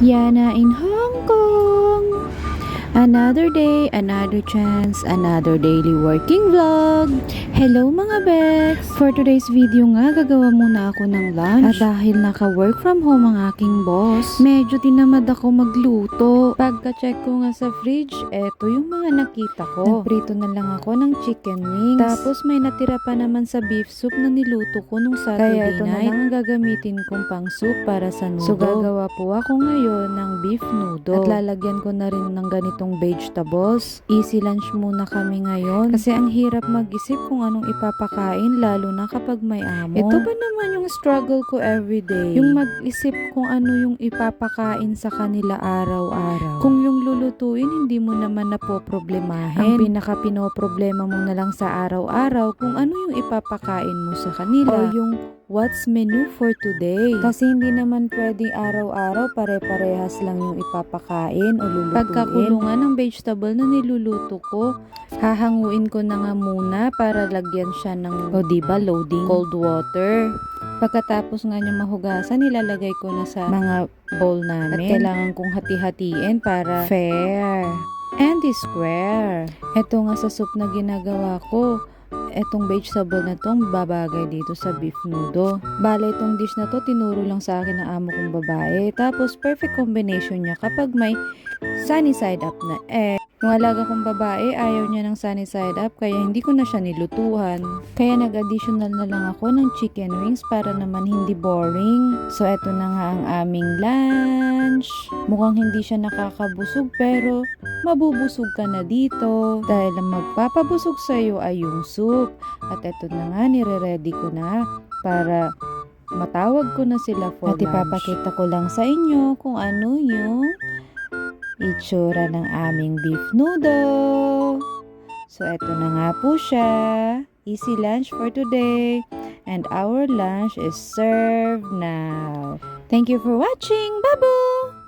Yana in Hong Kong. Another day, another chance, another daily working vlog. Hello mga Bex! For today's video nga, gagawa muna ako ng lunch. At dahil naka-work from home ang aking boss, medyo tinamad ako magluto. Pagka-check ko nga sa fridge, eto yung mga nakita ko. Nagprito na lang ako ng chicken wings. Tapos may natira pa naman sa beef soup na niluto ko nung Saturday night. Kaya ito na lang ang gagamitin kong pang soup para sa noodle. So gagawa po ako ngayon ng beef noodle. At lalagyan ko na rin ng ganitong vegetables. Easy lunch muna kami ngayon kasi ang hirap mag-isip kung anong ipapakain lalo na kapag may amo. Ito ba naman yung struggle ko everyday? Yung mag-isip kung ano yung ipapakain sa kanila araw-araw. Kung yung lulutuin hindi mo naman napoproblemahin. Ang pinaka-pinoproblema mo na lang sa araw-araw kung ano yung ipapakain mo sa kanila. O yung what's menu for today? Kasi hindi naman pwedeng araw-araw pare-parehas lang yung ipapakain o lulutuin. Pagkakulungan ng vegetable na niluluto ko, hahanguin ko na nga muna para lagyan siya ng, diba, loading cold water. Pagkatapos nga niya mahugasan, nilalagay ko na sa mga bowl namin. At kailangan kong hati-hatiin para fair and square. Ito nga sa soup na ginagawa ko. Etong vegetable na tong babagay dito sa beef noodle. Bale, itong dish na to tinuro lang sa akin ng amo kong babae. Tapos perfect combination niya kapag may sunny side up na egg. Yung alaga kong babae, ayaw niya ng sunny side up kaya hindi ko na siya nilutuhan. Kaya nag-additional na lang ako ng chicken wings para naman hindi boring. So eto na nga ang aming lunch. Mukhang hindi siya nakakabusog pero mabubusog ka na dito. Dahil ang magpapabusog sa'yo ay yung soup. At eto na nga, nire-ready ko na para matawag ko na sila for lunch. At ipapakita ko lang sa inyo kung ano yung itsura ng aming beef noodle. So, eto na nga po siya. Easy lunch for today. And our lunch is served now. Thank you for watching. Babu!